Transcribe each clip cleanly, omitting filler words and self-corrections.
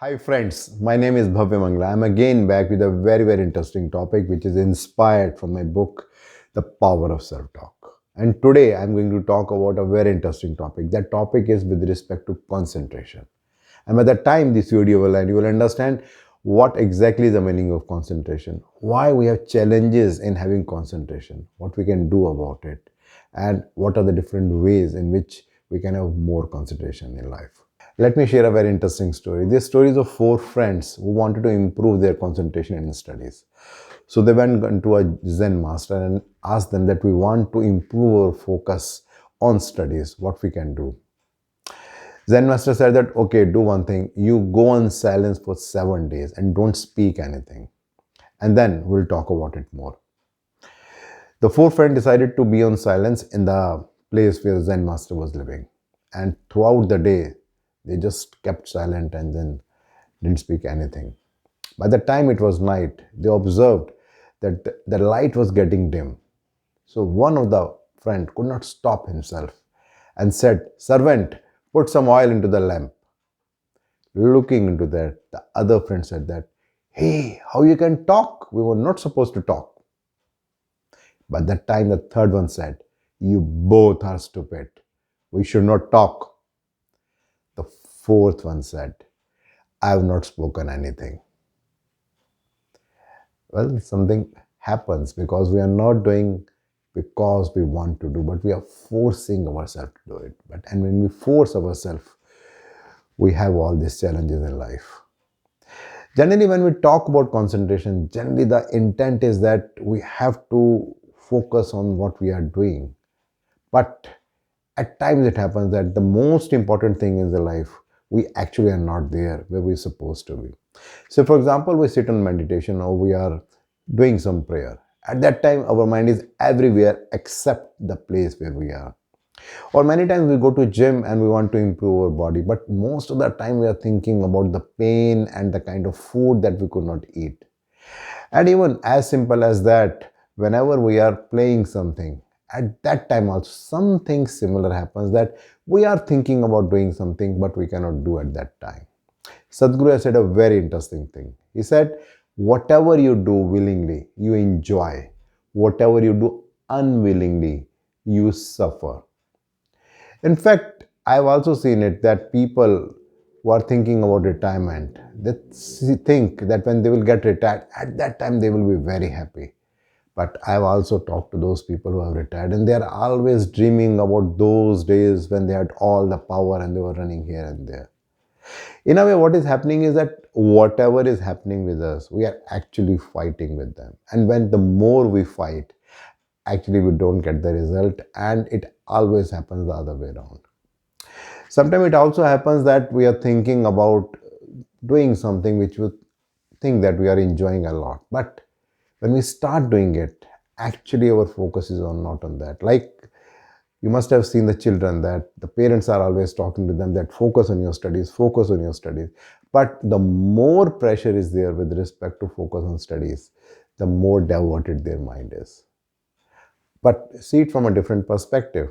Hi friends, my name is Bhavya Mangla. I'm again back with a very interesting topic which is inspired from my book, The Power of Self-Talk. And today I'm going to talk about a very interesting topic. That topic is with respect to concentration. And by the time this video will end, you will understand what exactly is the meaning of concentration, why we have challenges in having concentration, what we can do about it, and what are the different ways in which we can have more concentration in life. Let me share a very interesting story. This story is of four friends who wanted to improve their concentration in studies. So they went to a Zen master and asked them that we want to improve our focus on studies, what we can do. Zen master said that, okay, do one thing. You go on silence for 7 days and don't speak anything. And then we'll talk about it more. The four friends decided to be on silence in the place where Zen master was living. And throughout the day, they just kept silent and then didn't speak anything. By the time it was night, they observed that the light was getting dim. So one of the friend could not stop himself and said, "Servant, put some oil into the lamp." Looking into that, the other friend said that, "Hey, how you can talk? We were not supposed to talk." By that time, the third one said, "You both are stupid. We should not talk." The fourth one said, "I have not spoken anything." Well, something happens because we are not doing because we want to do, but we are forcing ourselves to do it. And when we force ourselves, we have all these challenges in life. Generally, when we talk about concentration, generally the intent is that we have to focus on what we are doing. But at times it happens that the most important thing in the life, we actually are not there where we're supposed to be. So, for example, we sit on meditation or we are doing some prayer. At that time, our mind is everywhere except the place where we are. Or many times we go to gym and we want to improve our body, but most of the time we are thinking about the pain and the kind of food that we could not eat. And even as simple as that, whenever we are playing something, at that time also something similar happens that we are thinking about doing something but we cannot do at that time. Sadhguru has said a very interesting thing. He said, whatever you do willingly, you enjoy. Whatever you do unwillingly, you suffer. In fact, I've also seen it that people who are thinking about retirement, they think that when they will get retired, at that time they will be very happy. But I've also talked to those people who have retired and they are always dreaming about those days when they had all the power and they were running here and there. In a way, what is happening is that whatever is happening with us, we are actually fighting with them. And when the more we fight, actually we don't get the result, and it always happens the other way around. Sometimes it also happens that we are thinking about doing something which we think that we are enjoying a lot. But when we start doing it, actually our focus is on not on that. Like you must have seen the children that the parents are always talking to them that focus on your studies, focus on your studies. But the more pressure is there with respect to focus on studies, the more diverted their mind is. But see it from a different perspective.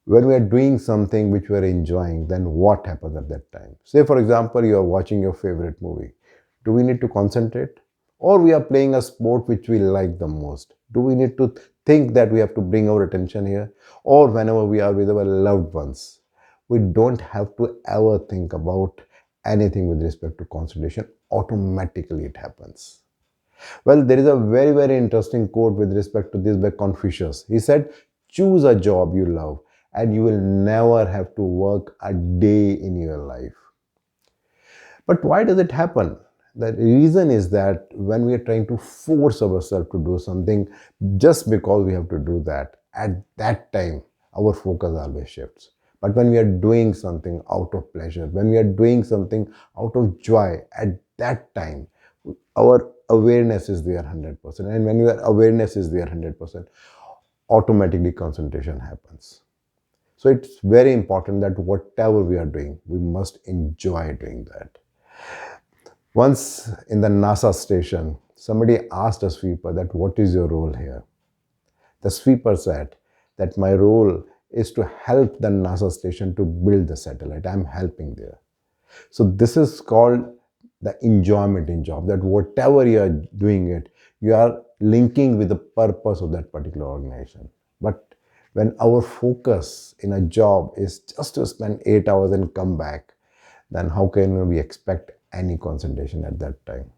When we are doing something which we are enjoying, then what happens at that time? Say, for example, you are watching your favorite movie. Do we need to concentrate? Or we are playing a sport which we like the most? Do we need to think that we have to bring our attention here? Or whenever we are with our loved ones, we don't have to ever think about anything with respect to concentration. Automatically it happens. Well, there is a very interesting quote with respect to this by Confucius. He said, choose a job you love and you will never have to work a day in your life. But why does it happen? The reason is that when we are trying to force ourselves to do something just because we have to do that, at that time, our focus always shifts. But when we are doing something out of pleasure, when we are doing something out of joy, at that time, our awareness is there 100%. And when your awareness is there 100%, automatically concentration happens. So it's very important that whatever we are doing, we must enjoy doing that. Once in the NASA station, somebody asked a sweeper that, what is your role here? The sweeper said that my role is to help the NASA station to build the satellite. I'm helping there. So this is called the enjoyment in job, that whatever you are doing it, you are linking with the purpose of that particular organization. But when our focus in a job is just to spend 8 hours and come back, then how can we expect any concentration at that time?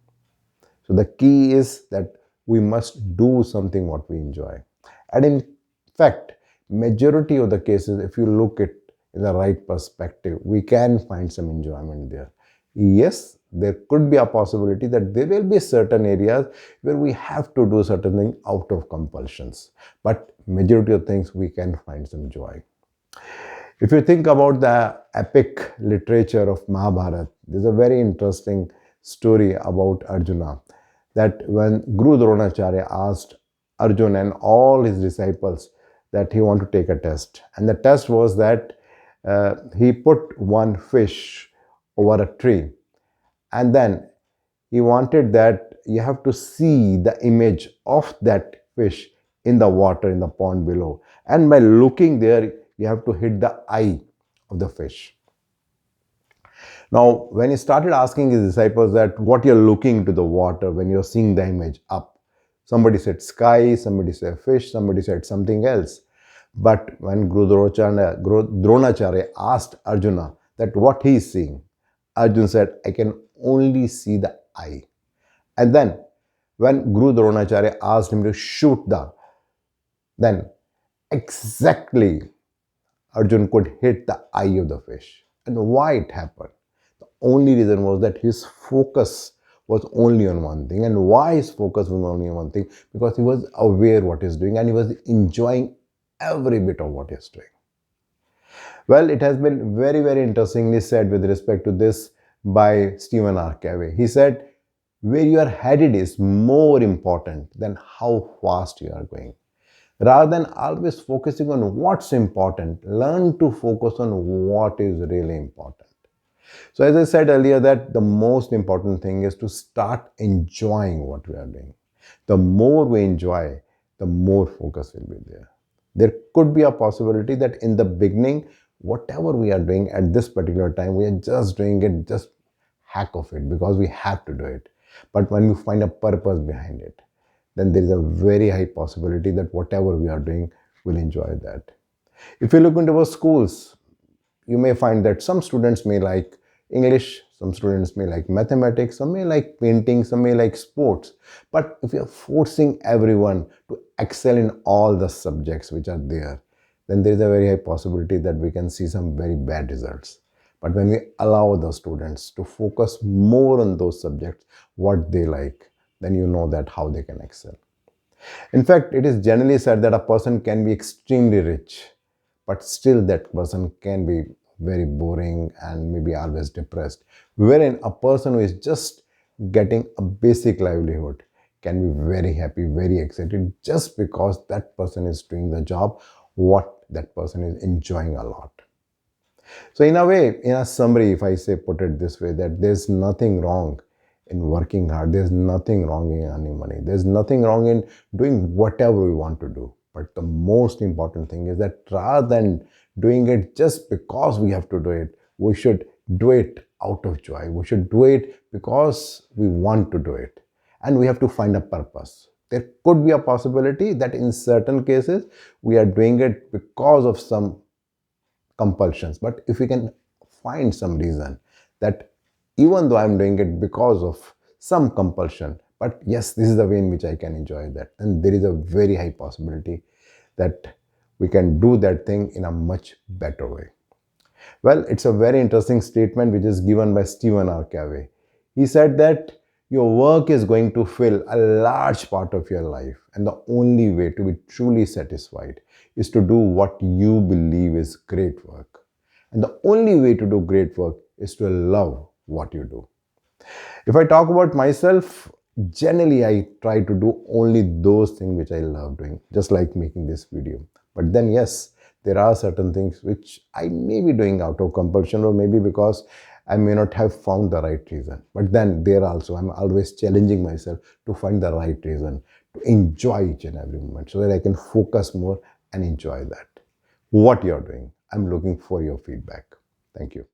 So the key is that we must do something what we enjoy. And in fact, majority of the cases, if you look at in the right perspective, we can find some enjoyment there. Yes, there could be a possibility that there will be certain areas where we have to do certain things out of compulsions. But majority of things we can find some joy. If you think about the epic literature of Mahabharata, there's a very interesting story about Arjuna, that when Guru Dronacharya asked Arjuna and all his disciples that he wanted to take a test. And the test was that he put one fish over a tree, and then he wanted that you have to see the image of that fish in the water in the pond below, and by looking there you have to hit the eye of the fish. Now when he started asking his disciples that what you're looking to the water when you're seeing the image up, somebody said sky, somebody said fish, somebody said something else. But when Dronacharya asked Arjuna that what he is seeing, Arjuna said, I can only see the eye. And then when Guru Dronacharya asked him to shoot then exactly Arjun could hit the eye of the fish. And why it happened? The only reason was that his focus was only on one thing. And why his focus was only on one thing? Because he was aware what he's doing and he was enjoying every bit of what he's doing. Well, it has been very, very interestingly said with respect to this by Stephen R. Covey. He said, where you are headed is more important than how fast you are going. Rather than always focusing on what's important, learn to focus on what is really important. So as I said earlier, that the most important thing is to start enjoying what we are doing. The more we enjoy, the more focus will be there. There could be a possibility that in the beginning, whatever we are doing at this particular time, we are just doing it, just hack of it because we have to do it. But when we find a purpose behind it, then there is a very high possibility that whatever we are doing, we'll enjoy that. If you look into our schools, you may find that some students may like English, some students may like mathematics, some may like painting, some may like sports. But if you're forcing everyone to excel in all the subjects which are there, then there is a very high possibility that we can see some very bad results. But when we allow the students to focus more on those subjects, what they like, then you know that how they can excel. In fact, it is generally said that a person can be extremely rich, but still that person can be very boring and maybe always depressed. Wherein a person who is just getting a basic livelihood can be very happy, very excited just because that person is doing the job what that person is enjoying a lot. So in a way, in a summary, if I say put it this way, that there's nothing wrong in working hard. There's nothing wrong in earning money. There's nothing wrong in doing whatever we want to do. But the most important thing is that rather than doing it just because we have to do it, we should do it out of joy. We should do it because we want to do it. And we have to find a purpose. There could be a possibility that in certain cases, we are doing it because of some compulsions. But if we can find some reason that even though I'm doing it because of some compulsion, but yes, this is the way in which I can enjoy that, and there is a very high possibility that we can do that thing in a much better way. Well, it's a very interesting statement which is given by Stephen R. Covey. He said that your work is going to fill a large part of your life, and the only way to be truly satisfied is to do what you believe is great work. And the only way to do great work is to love what you do. If I talk about myself, generally I try to do only those things which I love doing, just like making this video. But then yes, there are certain things which I may be doing out of compulsion, or maybe because I may not have found the right reason. But then there also, I'm always challenging myself to find the right reason, to enjoy each and every moment so that I can focus more and enjoy that. What you're doing, I'm looking for your feedback. Thank you.